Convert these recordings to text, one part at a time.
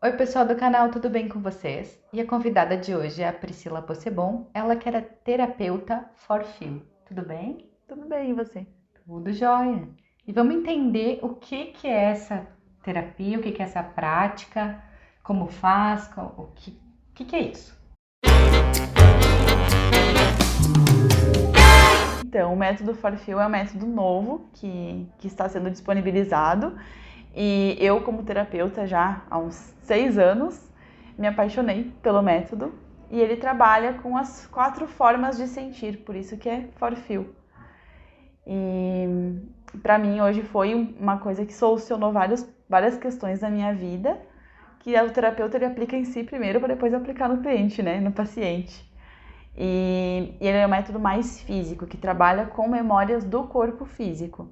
Oi, pessoal do canal, tudo bem com vocês? E a convidada de hoje é a Priscila Possebon, ela que era terapeuta for Feel. Tudo bem? Tudo bem, e você? Tudo jóia. E vamos entender o que é essa terapia, o que é essa prática, como faz, o que é isso? Então, o método Forfil é um método novo que está sendo disponibilizado e eu, como terapeuta já há uns 6 anos, me apaixonei pelo método e ele trabalha com as 4 formas de sentir, por isso que é Forfil. E para mim hoje foi uma coisa que solucionou várias questões da minha vida, que o terapeuta ele aplica em si primeiro para depois aplicar no cliente, né, no paciente. E ele é um método mais físico, que trabalha com memórias do corpo físico.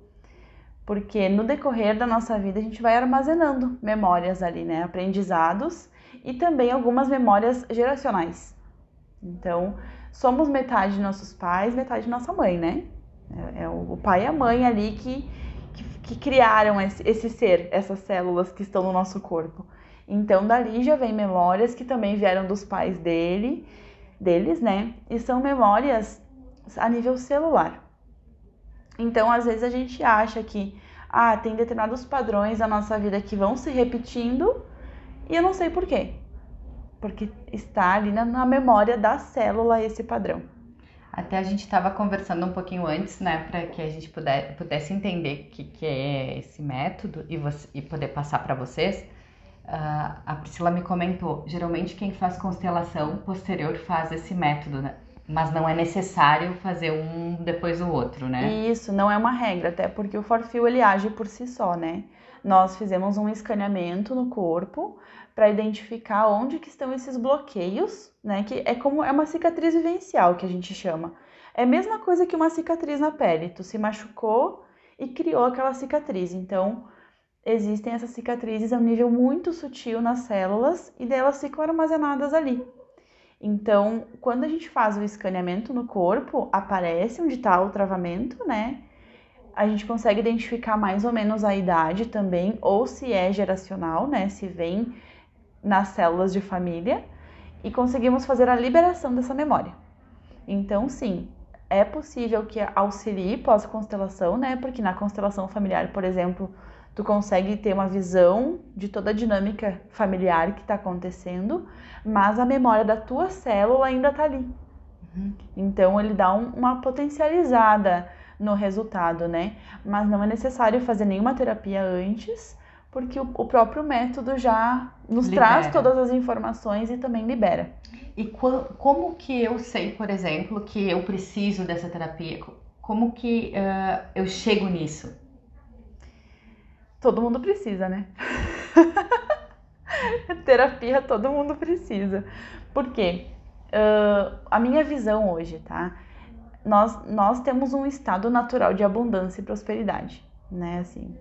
Porque no decorrer da nossa vida a gente vai armazenando memórias ali, né? Aprendizados e também algumas memórias geracionais. Então, somos metade de nossos pais, metade de nossa mãe, né? É o pai e a mãe ali que criaram esse ser, essas células que estão no nosso corpo. Então, dali já vem memórias que também vieram dos pais deles, né? E são memórias a nível celular. Então, às vezes a gente acha que tem determinados padrões da nossa vida que vão se repetindo e eu não sei por quê. Porque está ali na memória da célula esse padrão. Até a gente estava conversando um pouquinho antes, né, para que a gente pudesse entender o que é esse método e poder passar para vocês. A Priscila me comentou, geralmente quem faz constelação posterior faz esse método, né? Mas não é necessário fazer um depois do outro, né? E isso não é uma regra, até porque o Forfil ele age por si só, né? Nós fizemos um escaneamento no corpo para identificar onde que estão esses bloqueios, né? Que é uma cicatriz vivencial que a gente chama. É a mesma coisa que uma cicatriz na pele. Tu se machucou e criou aquela cicatriz. Então, existem essas cicatrizes a um nível muito sutil nas células e delas ficam armazenadas ali. Então, quando a gente faz o escaneamento no corpo, aparece onde está o travamento, né? A gente consegue identificar mais ou menos a idade também, ou se é geracional, né? Se vem nas células de família, e conseguimos fazer a liberação dessa memória. Então, sim, é possível que auxilie pós-constelação, né? Porque na constelação familiar, por exemplo, tu consegue ter uma visão de toda a dinâmica familiar que está acontecendo, mas a memória da tua célula ainda está ali. Então ele dá uma potencializada no resultado, né? Mas não é necessário fazer nenhuma terapia antes, porque o próprio método já nos traz Libera. todas as informações e também libera. E como que eu sei, por exemplo, que eu preciso dessa terapia? Como que eu chego nisso? Todo mundo precisa, né? Terapia todo mundo precisa. Por quê? A minha visão hoje, tá? Nós temos um estado natural de abundância e prosperidade, né? Assim,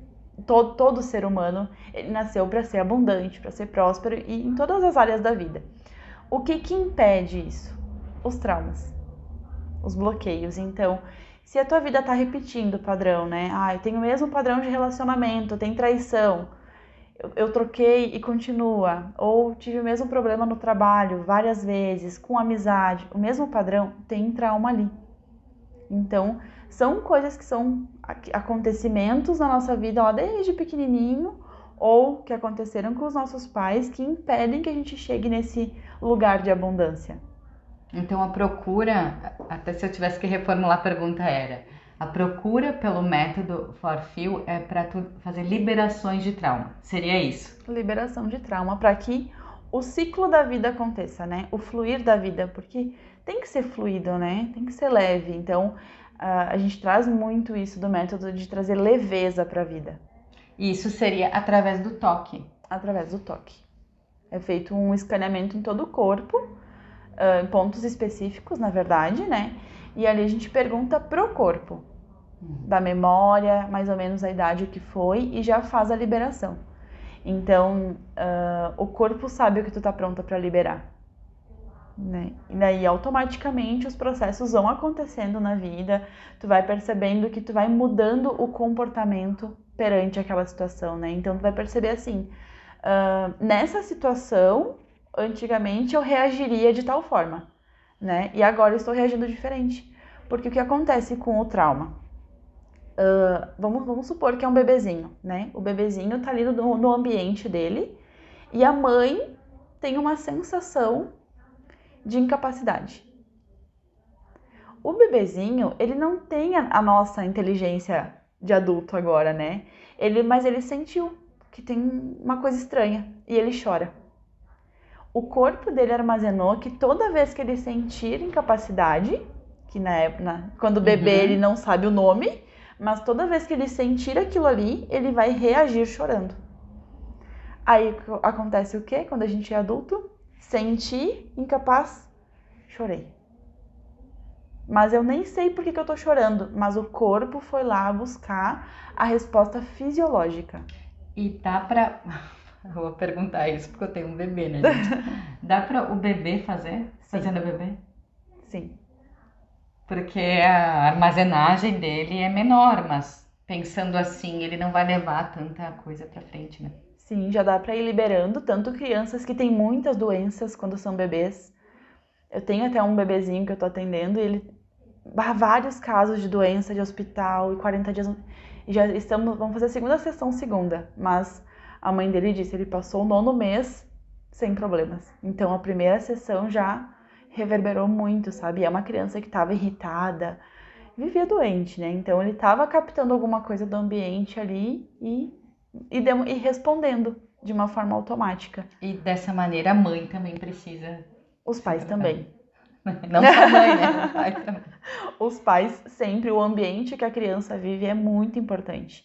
todo ser humano ele nasceu para ser abundante, para ser próspero e em todas as áreas da vida. O que impede isso? Os traumas, os bloqueios. Então, se a tua vida tá repetindo o padrão, né? Tem o mesmo padrão de relacionamento, tem traição, eu troquei e continua, ou tive o mesmo problema no trabalho várias vezes, com amizade, o mesmo padrão, tem trauma ali. Então, são coisas que são acontecimentos na nossa vida lá desde pequenininho ou que aconteceram com os nossos pais que impedem que a gente chegue nesse lugar de abundância. Então a procura, até se eu tivesse que reformular a pergunta era, a procura pelo método Forfeel é para tu fazer liberações de trauma. Seria isso? Liberação de trauma para que o ciclo da vida aconteça, né? O fluir da vida, porque tem que ser fluido, né? Tem que ser leve. Então, a gente traz muito isso do método de trazer leveza para a vida. E isso seria através do toque. Através do toque. É feito um escaneamento em todo o corpo, em pontos específicos, na verdade, né? E ali a gente pergunta pro corpo, da memória, mais ou menos a idade que foi, e já faz a liberação. Então, o corpo sabe o que tu tá pronta para liberar, né? E daí, automaticamente, os processos vão acontecendo na vida, tu vai percebendo que tu vai mudando o comportamento perante aquela situação, né? Então, tu vai perceber assim, Nessa situação, antigamente eu reagiria de tal forma, né? E agora eu estou reagindo diferente. Porque o que acontece com o trauma? Vamos supor que é um bebezinho, né? O bebezinho tá ali no ambiente dele e a mãe tem uma sensação de incapacidade. O bebezinho, ele não tem a nossa inteligência de adulto agora, né? Mas ele sentiu que tem uma coisa estranha e ele chora. O corpo dele armazenou que toda vez que ele sentir incapacidade, que quando o bebê ele não sabe o nome, mas toda vez que ele sentir aquilo ali, ele vai reagir chorando. Aí acontece o quê? Quando a gente é adulto, senti incapaz, chorei. Mas eu nem sei por que eu tô chorando, mas o corpo foi lá buscar a resposta fisiológica. E dá pra... Eu vou perguntar isso porque eu tenho um bebê, né, gente? Dá pra o bebê fazendo o bebê? Sim. Porque a armazenagem dele é menor, mas pensando assim, ele não vai levar tanta coisa pra frente, né? Sim, já dá pra ir liberando, tanto crianças que têm muitas doenças quando são bebês. Eu tenho até um bebezinho que eu tô atendendo e ele... vários casos de doença de hospital e 40 dias... vamos fazer a segunda sessão segunda, mas a mãe dele disse, ele passou o 9º mês sem problemas. Então a primeira sessão já reverberou muito, sabe? É uma criança que estava irritada, vivia doente, né? Então ele estava captando alguma coisa do ambiente ali e respondendo de uma forma automática. E dessa maneira a mãe também precisa... Os pais também. Não só a mãe, né? O pai também. Os pais sempre, o ambiente que a criança vive é muito importante.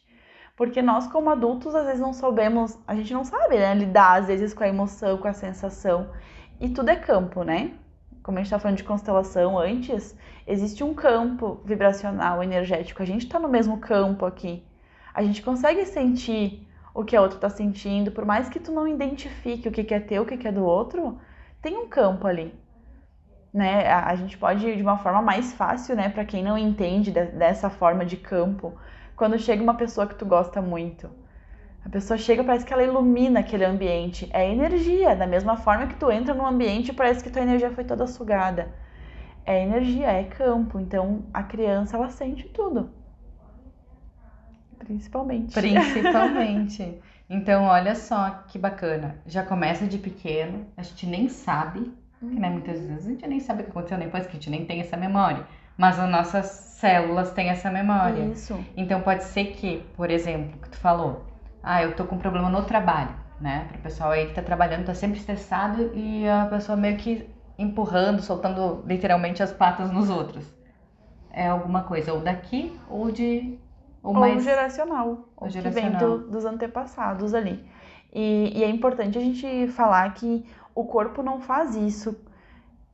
Porque nós, como adultos, às vezes não sabemos, a gente não sabe, né, lidar às vezes com a emoção, com a sensação. E tudo é campo, né? Como a gente estava falando de constelação antes, existe um campo vibracional, energético. A gente está no mesmo campo aqui. A gente consegue sentir o que a outra está sentindo, por mais que tu não identifique o que é teu, o que é do outro, tem um campo ali. Né? A gente pode, de uma forma mais fácil, né, para quem não entende dessa forma de campo, quando chega uma pessoa que tu gosta muito, a pessoa chega, parece que ela ilumina aquele ambiente, é energia, da mesma forma que tu entra num ambiente e parece que tua energia foi toda sugada, é energia, é campo, então a criança, ela sente tudo, principalmente. Então olha só que bacana, já começa de pequeno, a gente nem sabe, que, né, muitas vezes a gente nem sabe o que aconteceu depois, que a gente nem tem essa memória. Mas as nossas células têm essa memória. Isso. Então pode ser que, por exemplo, que tu falou, eu tô com um problema no trabalho, né? Para o pessoal aí que tá trabalhando, tá sempre estressado e a pessoa meio que empurrando, soltando literalmente as patas nos outros. É alguma coisa ou daqui ou mais geracional, ou que vem dos antepassados ali. E é importante a gente falar que o corpo não faz isso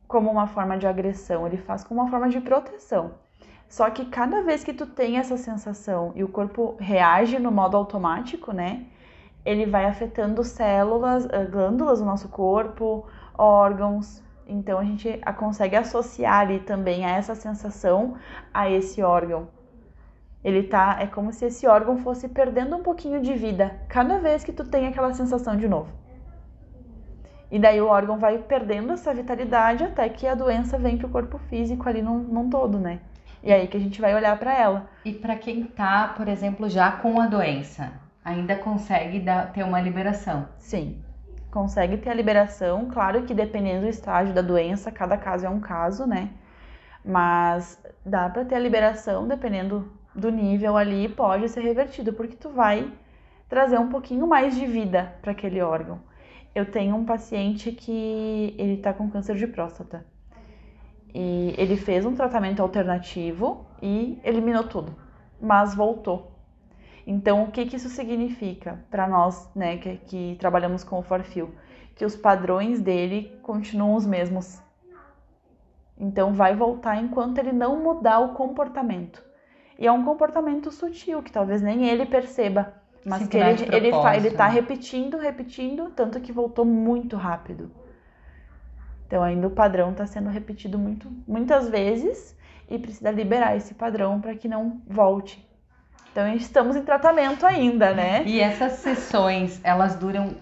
como uma forma de agressão, ele faz como uma forma de proteção. Só que cada vez que tu tem essa sensação e o corpo reage no modo automático, né? Ele vai afetando células, glândulas do nosso corpo, órgãos. Então a gente consegue associar ali também a essa sensação a esse órgão. É como se esse órgão fosse perdendo um pouquinho de vida cada vez que tu tem aquela sensação de novo. E daí o órgão vai perdendo essa vitalidade até que a doença vem pro corpo físico ali num todo, né? E aí que a gente vai olhar para ela. E para quem tá, por exemplo, já com a doença, ainda consegue ter uma liberação? Sim, consegue ter a liberação. Claro que dependendo do estágio da doença, cada caso é um caso, né? Mas dá para ter a liberação, dependendo do nível ali, pode ser revertido, porque tu vai trazer um pouquinho mais de vida para aquele órgão. Eu tenho um paciente que ele tá com câncer de próstata. E ele fez um tratamento alternativo e eliminou tudo, mas voltou. Então, o que isso significa para nós, né, que trabalhamos com o Forfil? Que os padrões dele continuam os mesmos. Então, vai voltar enquanto ele não mudar o comportamento. E é um comportamento sutil, que talvez nem ele perceba. Mas que ele tá repetindo, tanto que voltou muito rápido. Então ainda o padrão está sendo repetido muitas vezes e precisa liberar esse padrão para que não volte. Então, estamos em tratamento ainda, né? E essas sessões, elas duram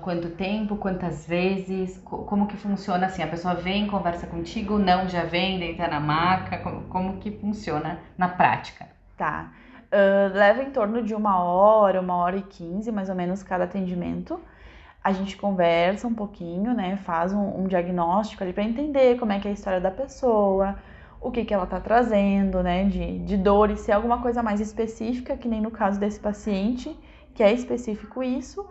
quanto tempo, quantas vezes? Como que funciona assim? A pessoa vem, conversa contigo, não, já vem, deita na maca? Como que funciona na prática? Tá. Leva em torno de 1 e 15, mais ou menos, cada atendimento. A gente conversa um pouquinho, né? Faz um diagnóstico ali para entender como é que é a história da pessoa, o que que ela tá trazendo, né? De dores, se é alguma coisa mais específica, que nem no caso desse paciente, que é específico isso,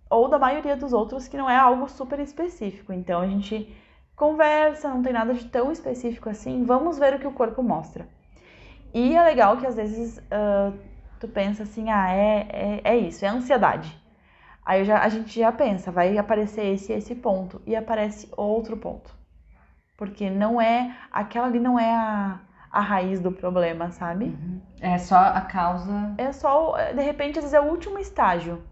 ou da maioria dos outros que não é algo super específico. Então a gente conversa, não tem nada de tão específico assim, vamos ver o que o corpo mostra. E é legal que às vezes tu pensa assim, é isso, é ansiedade. Aí a gente já pensa, vai aparecer esse ponto, e aparece outro ponto. Porque não é, aquela ali não é a raiz do problema, sabe? Uhum. É só a causa. É só, de repente, às vezes é o último estágio.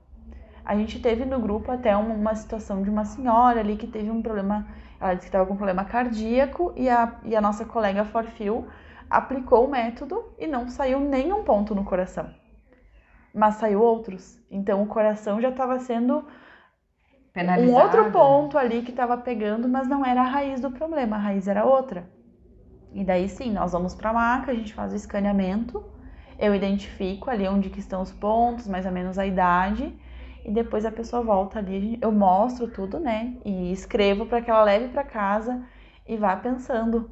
A gente teve no grupo até uma situação de uma senhora ali que teve um problema, ela disse que estava com um problema cardíaco e a nossa colega Forfil aplicou o método e não saiu nenhum ponto no coração, mas saiu outros. Então o coração já estava sendo um outro Penalizado, ponto né? ali que estava pegando, mas não era a raiz do problema, a raiz era outra. E daí sim, nós vamos para a maca, a gente faz o escaneamento, eu identifico ali onde que estão os pontos, mais ou menos a idade, e depois a pessoa volta ali, eu mostro tudo, né? E escrevo para que ela leve para casa e vá pensando,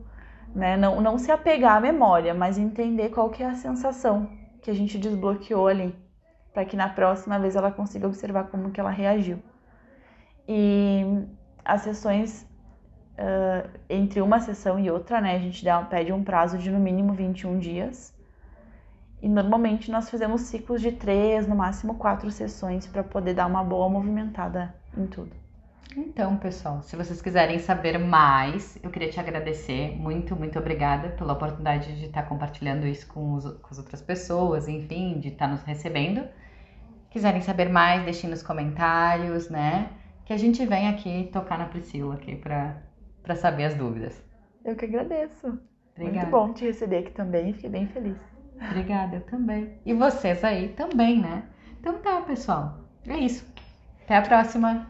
né? Não se apegar à memória, mas entender qual que é a sensação que a gente desbloqueou ali, para que na próxima vez ela consiga observar como que ela reagiu. E as sessões, entre uma sessão e outra, né, a gente pede um prazo de no mínimo 21 dias. E normalmente nós fazemos ciclos de 3, no máximo 4 sessões para poder dar uma boa movimentada em tudo. Então, pessoal, se vocês quiserem saber mais, eu queria te agradecer. Muito, muito obrigada pela oportunidade de estar compartilhando isso com as outras pessoas, enfim, de estar nos recebendo. Quiserem saber mais, deixem nos comentários, né? Que a gente vem aqui tocar na Priscila aqui para saber as dúvidas. Eu que agradeço. Obrigada. Muito bom te receber aqui também, fiquei bem feliz. Obrigada, eu também. E vocês aí também, né? Então tá, pessoal. É isso. Até a próxima.